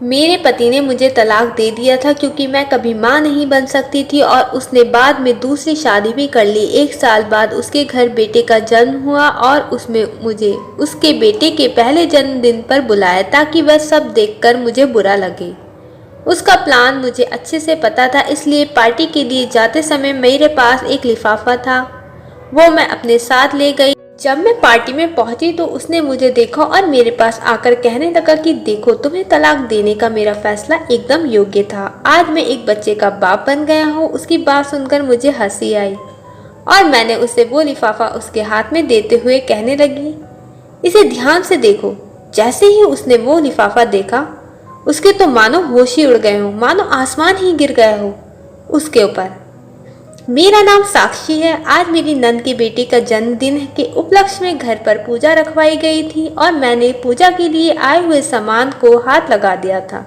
मेरे पति ने मुझे तलाक दे दिया था क्योंकि मैं कभी माँ नहीं बन सकती थी और उसने बाद में दूसरी शादी भी कर ली। 1 साल बाद उसके घर बेटे का जन्म हुआ और उसमें मुझे उसके बेटे के पहले जन्मदिन पर बुलाया ताकि वह सब देखकर मुझे बुरा लगे। उसका प्लान मुझे अच्छे से पता था, इसलिए पार्टी के लिए जाते समय मेरे पास एक लिफाफा था, वो मैं अपने साथ ले गई। जब मैं पार्टी में पहुंची तो उसने मुझे देखा और मेरे पास आकर कहने लगा कि देखो, तुम्हें तलाक देने का मेरा फैसला एकदम योग्य था। आज मैं एक बच्चे का बाप बन गया हूँ। उसकी बात सुनकर मुझे हंसी आई और मैंने उसे वो लिफाफा उसके हाथ में देते हुए कहने लगी, इसे ध्यान से देखो। जैसे ही उसने वो लिफाफा देखा, उसके तो मानो होश ही उड़ गए हो, मानो आसमान ही गिर गया हो उसके ऊपर। मेरा नाम साक्षी है। आज मेरी नंद के बेटे का जन्मदिन के उपलक्ष्य में घर पर पूजा रखवाई गई थी और मैंने पूजा के लिए आए हुए सामान को हाथ लगा दिया था।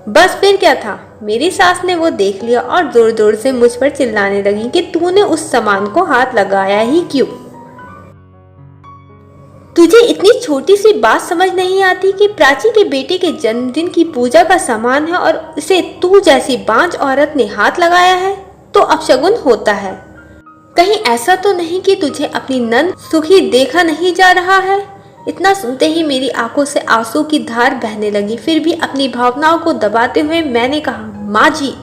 बस फिर क्या था, मेरी सास ने वो देख लिया और जोर जोर से मुझ पर चिल्लाने लगी कि तूने उस सामान को हाथ लगाया ही क्यों? तुझे इतनी छोटी सी बात समझ नहीं आती कि प्राची के बेटे के जन्मदिन की पूजा का सामान है और इसे तू जैसी बांझ औरत ने हाथ लगाया है तो अपशगुन होता है। कहीं ऐसा तो नहीं कि तुझे अपनी नंद सुखी देखा नहीं जा रहा है? इतना सुनते ही मेरी आंखों से आंसू की धार बहने लगी। फिर भी अपनी भावनाओं को दबाते हुए मैंने कहा, माँ जी।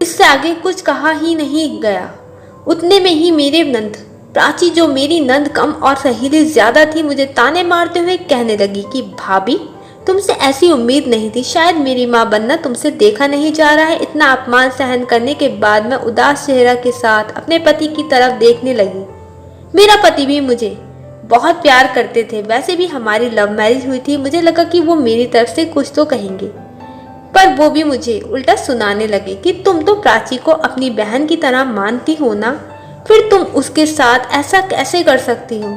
इससे आगे कुछ कहा ही नहीं गया। उतने में ही मेरे नंद प्राची, जो मेरी नंद कम और सहेली ज्यादा थी, मुझे ताने मारते हुए कहने लगी कि भाभी, तुमसे ऐसी उम्मीद नहीं थी। शायद मेरी माँ बनना तुमसे देखा नहीं जा रहा है। इतना अपमान सहन करने के बाद मैं उदास चेहरा के साथ अपने पति की तरफ देखने लगी। मेरा पति भी मुझे बहुत प्यार करते थे। वैसे भी हमारी लव मैरिज हुई थी। मुझे लगा कि वो मेरी तरफ से कुछ तो कहेंगे, पर वो भी मुझे उल्टा सुनाने लगे कि तुम तो प्राची को अपनी बहन की तरह मानती हो ना, फिर तुम उसके साथ ऐसा कैसे कर सकती हो?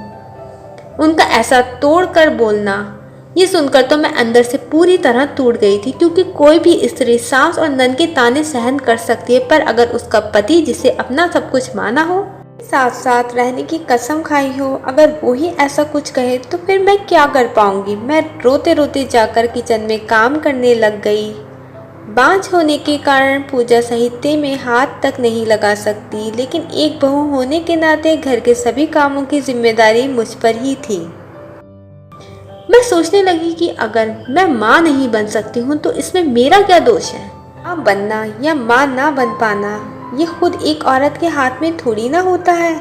उनका ऐसा तोड़ कर बोलना, ये सुनकर तो मैं अंदर से पूरी तरह टूट गई थी, क्योंकि कोई भी स्त्री सास और नंद के ताने सहन कर सकती है, पर अगर उसका पति जिसे अपना सब कुछ माना हो, साथ साथ रहने की कसम खाई हो, अगर वो ही ऐसा कुछ कहे तो फिर मैं क्या कर पाऊंगी? मैं रोते रोते जाकर किचन में काम करने लग गई। बांझ होने के कारण पूजा साहित्य में हाथ तक नहीं लगा सकती, लेकिन एक बहू होने के नाते घर के सभी कामों की जिम्मेदारी मुझ पर ही थी। मैं सोचने लगी कि अगर मैं माँ नहीं बन सकती हूँ तो इसमें मेरा क्या दोष है? माँ बनना या माँ ना बन पाना, ये खुद एक औरत के हाथ में थोड़ी ना होता है।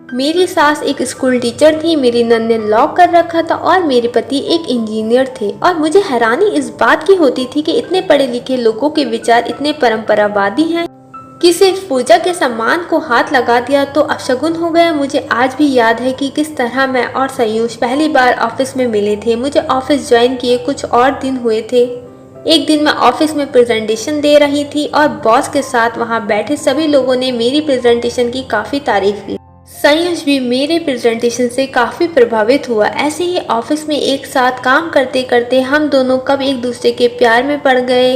मेरी सास एक स्कूल टीचर थी, मेरी नंद ने लॉ कर रखा था और मेरे पति एक इंजीनियर थे। और मुझे हैरानी इस बात की होती थी कि इतने पढ़े लिखे लोगों के विचार इतने परंपरावादी हैं कि सिर्फ पूजा के सम्मान को हाथ लगा दिया तो अपशगुन हो गया। मुझे आज भी याद है कि किस तरह मैं और संयुष पहली बार ऑफिस में मिले थे। मुझे ऑफिस ज्वाइन किए कुछ और दिन हुए थे। एक दिन मैं ऑफिस में प्रेजेंटेशन दे रही थी और बॉस के साथ वहां बैठे सभी लोगों ने मेरी प्रेजेंटेशन की काफी तारीफ की। संयुष भी मेरे प्रेजेंटेशन से काफी प्रभावित हुआ। ऐसे ही ऑफिस में एक साथ काम करते करते हम दोनों कब एक दूसरे के प्यार में पड़ गए,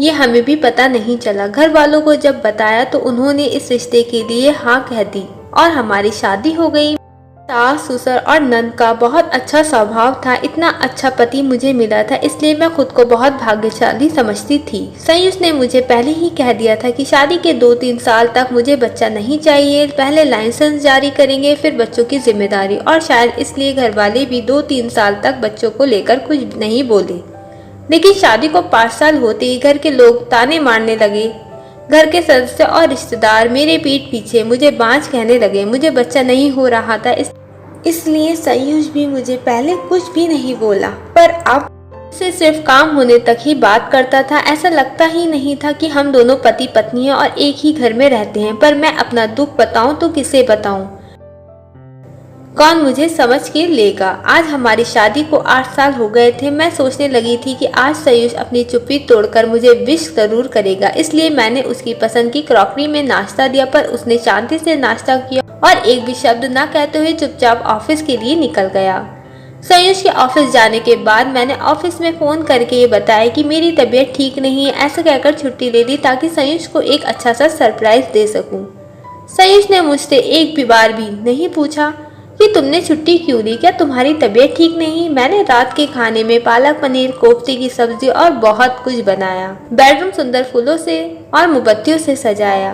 ये हमें भी पता नहीं चला। घर वालों को जब बताया तो उन्होंने इस रिश्ते के लिए हाँ कह दी और हमारी शादी हो गई। सास, ससुर और नंद का बहुत अच्छा स्वभाव था। इतना अच्छा पति मुझे मिला था, इसलिए मैं खुद को बहुत भाग्यशाली समझती थी। संयुष ने मुझे पहले ही कह दिया था कि शादी के 2-3 साल तक मुझे बच्चा नहीं चाहिए, पहले लाइसेंस जारी करेंगे फिर बच्चों की जिम्मेदारी। और शायद इसलिए घर वाले भी 2-3 साल तक बच्चों को लेकर कुछ नहीं बोले। लेकिन शादी को 5 साल होते ही घर के लोग ताने मारने लगे। घर के सदस्य और रिश्तेदार मेरे पीठ पीछे मुझे बांझ कहने लगे। मुझे बच्चा नहीं हो रहा था, इसलिए संयुष भी मुझे पहले कुछ भी नहीं बोला, पर अब से सिर्फ काम होने तक ही बात करता था। ऐसा लगता ही नहीं था कि हम दोनों पति पत्नी हैं और एक ही घर में रहते हैं। पर मैं अपना दुख बताऊं तो किसे बताऊं, कौन मुझे समझ के लेगा? आज हमारी शादी को 8 साल हो गए थे। मैं सोचने लगी थी कि आज संयुष अपनी चुप्पी तोड़कर मुझे विश जरूर करेगा, इसलिए मैंने उसकी पसंद की क्रॉकरी में नाश्ता दिया, पर उसने शांति से नाश्ता किया और एक भी शब्द न कहते हुए चुपचाप ऑफिस के लिए निकल गया। संयुष के ऑफिस जाने के बाद मैंने ऑफिस में फोन करके ये बताया कि मेरी तबीयत ठीक नहीं है। ऐसा कहकर छुट्टी ले ली ताकि संयुष को एक अच्छा सा सरप्राइज दे सकूं। संयुष ने मुझसे एक भी बार भी नहीं पूछा कि कि तुमने छुट्टी क्यों ली, क्या तुम्हारी तबीयत ठीक नहीं? मैंने रात के खाने में पालक पनीर, कोफ्ते की सब्जी और बहुत कुछ बनाया। बेडरूम सुंदर फूलों से और मोमबत्तियों से सजाया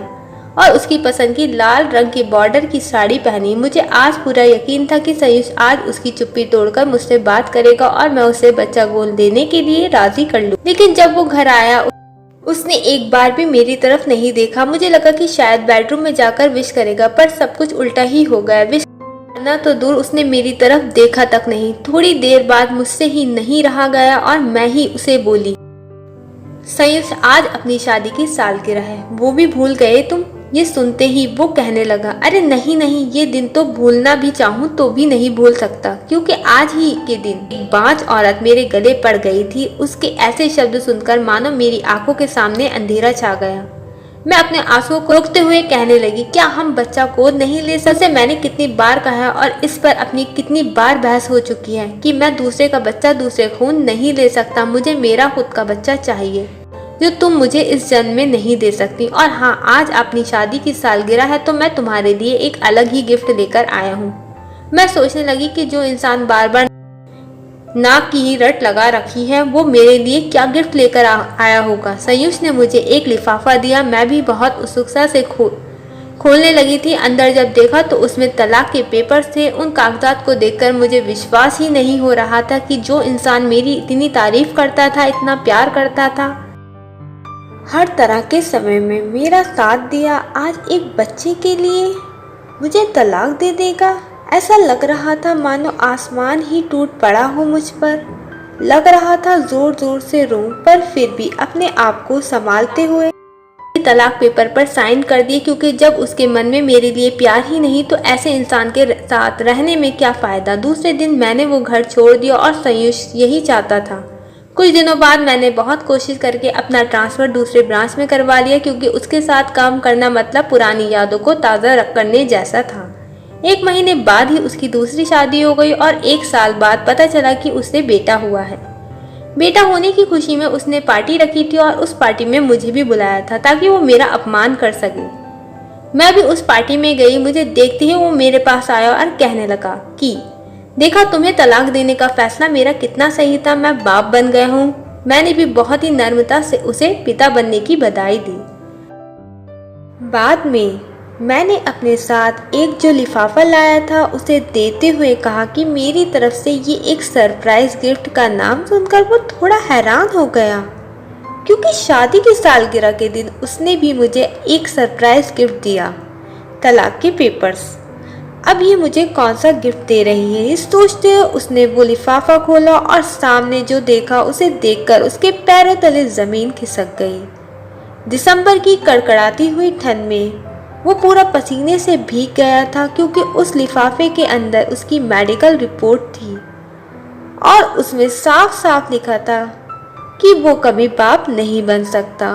और उसकी पसंद की लाल रंग की बॉर्डर की साड़ी पहनी। मुझे आज पूरा यकीन था कि संयुष आज उसकी चुप्पी तोड़कर मुझसे बात करेगा और मैं उसे बच्चा गोद देने के लिए राजी कर लूं। लेकिन जब वो घर आया उसने एक बार भी मेरी तरफ नहीं देखा। मुझे लगा कि शायद बेडरूम में जाकर विश करेगा, पर सब कुछ उल्टा ही हो गया। विश करना तो दूर, उसने मेरी तरफ देखा तक नहीं। थोड़ी देर बाद मुझसे ही नहीं रहा गया और मैं ही उसे बोली, संयुष आज अपनी शादी की सालगिरह है, वो भी भूल गए तुम? ये सुनते ही वो कहने लगा, अरे नहीं नहीं, ये दिन तो भूलना भी चाहूँ तो भी नहीं भूल सकता, क्योंकि आज ही के दिन एक बांझ औरत मेरे गले पड़ गई थी। उसके ऐसे शब्द सुनकर मानो मेरी आंखों के सामने अंधेरा छा गया। मैं अपने आंसुओं को रोकते हुए कहने लगी, क्या हम बच्चा गोद नहीं ले सकते? मैंने कितनी बार कहा और इस पर अपनी कितनी बार बहस हो चुकी है कि मैं दूसरे का बच्चा, दूसरे खून नहीं ले सकता। मुझे मेरा खुद का बच्चा चाहिए जो तुम मुझे इस जन्म में नहीं दे सकती। और हाँ, आज अपनी शादी की सालगिरह है तो मैं तुम्हारे लिए एक अलग ही गिफ्ट लेकर आया हूँ। मैं सोचने लगी कि जो इंसान बार बार नाक की ही रट लगा रखी है वो मेरे लिए क्या गिफ्ट लेकर आया होगा। संयुष ने मुझे एक लिफाफा दिया। मैं भी बहुत उत्सुकता से खोलने लगी थी। अंदर जब देखा तो उसमें तलाक के पेपर्स थे। उन कागजात को देखकर मुझे विश्वास ही नहीं हो रहा था कि जो इंसान मेरी इतनी तारीफ करता था, इतना प्यार करता था, हर तरह के समय में मेरा साथ दिया, आज एक बच्चे के लिए मुझे तलाक दे देगा। ऐसा लग रहा था मानो आसमान ही टूट पड़ा हो मुझ पर। लग रहा था जोर जोर से रोऊं, पर फिर भी अपने आप को संभालते हुए तलाक पेपर पर साइन कर दिए, क्योंकि जब उसके मन में मेरे लिए प्यार ही नहीं तो ऐसे इंसान के साथ रहने में क्या फायदा। दूसरे दिन मैंने वो घर छोड़ दिया और संयुष यही चाहता था। कुछ दिनों बाद मैंने बहुत कोशिश करके अपना ट्रांसफ़र दूसरे ब्रांच में करवा लिया, क्योंकि उसके साथ काम करना मतलब पुरानी यादों को ताज़ा करने जैसा था। 1 महीने बाद ही उसकी दूसरी शादी हो गई और 1 साल बाद पता चला कि उसे बेटा हुआ है। बेटा होने की खुशी में उसने पार्टी रखी थी और उस पार्टी में मुझे भी बुलाया था ताकि वो मेरा अपमान कर सके। मैं भी उस पार्टी में गई। मुझे देखते ही वो मेरे पास आया और कहने लगा कि देखा, तुम्हें तलाक देने का फैसला मेरा कितना सही था, मैं बाप बन गया हूँ। मैंने भी बहुत ही नम्रता से उसे पिता बनने की बधाई दी। बाद में मैंने अपने साथ एक जो लिफाफा लाया था उसे देते हुए कहा कि मेरी तरफ से ये एक सरप्राइज गिफ्ट का नाम सुनकर वो थोड़ा हैरान हो गया, क्योंकि शादी की सालगिरह के दिन उसने भी मुझे एक सरप्राइज गिफ्ट दिया, तलाक के पेपर्स। अब ये मुझे कौन सा गिफ्ट दे रही है, इस सोचते हुए उसने वो लिफाफा खोला और सामने जो देखा उसे देखकर उसके पैरों तले जमीन खिसक गई। दिसंबर की कड़कड़ाती हुई ठंड में वो पूरा पसीने से भीग गया था, क्योंकि उस लिफाफे के अंदर उसकी मेडिकल रिपोर्ट थी और उसमें साफ साफ लिखा था कि वो कभी बाप नहीं बन सकता।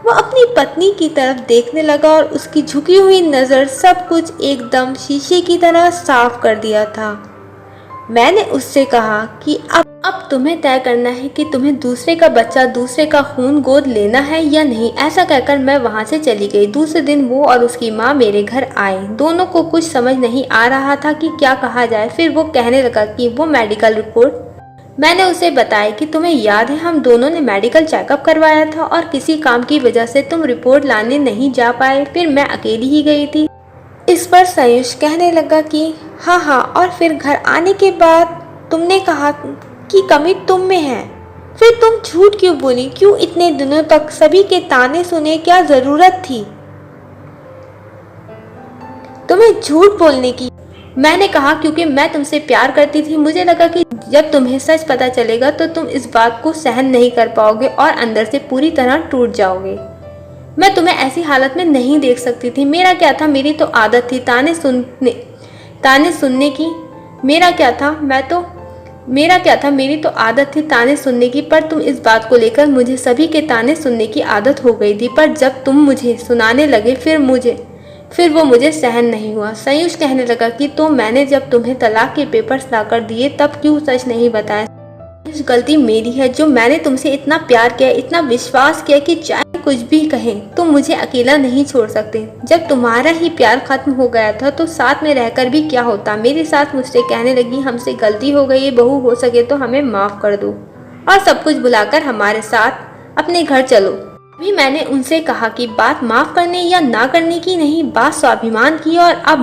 वो अपनी पत्नी की तरफ देखने लगा और उसकी झुकी हुई नज़र सब कुछ एकदम शीशे की तरह साफ कर दिया था। मैंने उससे कहा कि अब तुम्हें तय करना है कि तुम्हें दूसरे का बच्चा, दूसरे का खून गोद लेना है या नहीं। ऐसा कहकर मैं वहाँ से चली गई। दूसरे दिन वो और उसकी माँ मेरे घर आए। दोनों को कुछ समझ नहीं आ रहा था कि क्या कहा जाए। फिर वो कहने लगा कि वो मेडिकल रिपोर्ट। मैंने उसे बताया कि तुम्हें याद है हम दोनों ने मेडिकल चेकअप करवाया था और किसी काम की वजह से तुम रिपोर्ट लाने नहीं जा पाए, फिर मैं अकेली ही गई थी। इस पर संयुष कहने लगा कि हाँ, और फिर घर आने के बाद तुमने कहा कि कमी तुम में है। फिर तुम झूठ क्यों बोली? क्यों इतने दिनों तक सभी के ताने सुने? क्या जरूरत थी तुम्हें झूठ बोलने की? मैंने कहा क्योंकि मैं तुमसे प्यार करती थी। मुझे लगा कि जब तुम्हें सच पता चलेगा तो तुम इस बात को सहन नहीं कर पाओगे और अंदर से पूरी तरह टूट जाओगे। मैं तुम्हें ऐसी हालत में नहीं देख सकती थी। मेरा क्या था, मेरी तो आदत थी ताने सुनने की। मेरी तो आदत थी ताने सुनने की, पर तुम इस बात को लेकर मुझे सभी के ताने सुनने की आदत हो गई थी। पर जब तुम मुझे सुनाने लगे फिर वो मुझे सहन नहीं हुआ। संयुष कहने लगा कि तो मैंने जब तुम्हें तलाक के पेपर्स लाकर दिए तब क्यों सच नहीं बताया? गलती मेरी है जो मैंने तुमसे इतना प्यार किया, इतना विश्वास किया कि चाहे कुछ भी कहें तुम मुझे अकेला नहीं छोड़ सकते। जब तुम्हारा ही प्यार खत्म हो गया था तो साथ में रहकर भी क्या होता। मेरे साथ मुझसे कहने लगी हमसे गलती हो गई है, बहू हो सके तो हमें माफ कर दो और सब कुछ भुलाकर हमारे साथ अपने घर चलो। भी मैंने उनसे कहा कि बात माफ करने या ना करने की नहीं, बात स्वाभिमान की। और अब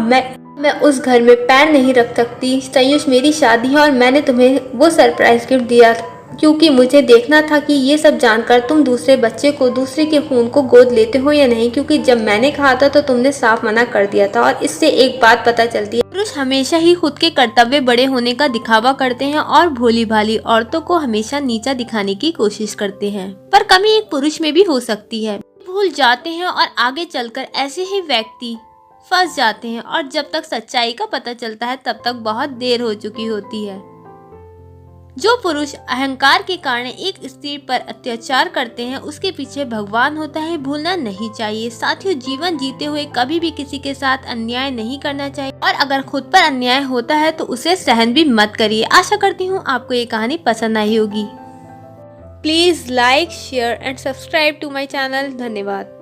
मैं उस घर में पैर नहीं रख सकती। संयुष मेरी शादी है और मैंने तुम्हें वो सरप्राइज गिफ्ट दिया क्योंकि मुझे देखना था कि ये सब जानकर तुम दूसरे बच्चे को, दूसरे के खून को गोद लेते हो या नहीं, क्योंकि जब मैंने कहा था तो तुमने साफ मना कर दिया था। और इससे एक बात पता चलती है, पुरुष हमेशा ही खुद के कर्तव्य बड़े होने का दिखावा करते हैं और भोली भाली औरतों को हमेशा नीचा दिखाने की कोशिश करते हैं। पर कमी एक पुरुष में भी हो सकती है, भूल जाते हैं और आगे चलकर ऐसे ही व्यक्ति फंस जाते हैं और जब तक सच्चाई का पता चलता है तब तक बहुत देर हो चुकी होती है। जो पुरुष अहंकार के कारण एक स्त्री पर अत्याचार करते हैं उसके पीछे भगवान होता है, भूलना नहीं चाहिए। साथियों, जीवन जीते हुए कभी भी किसी के साथ अन्याय नहीं करना चाहिए और अगर खुद पर अन्याय होता है तो उसे सहन भी मत करिए। आशा करती हूँ आपको ये कहानी पसंद आई होगी। Please like, share and subscribe to my channel. धन्यवाद।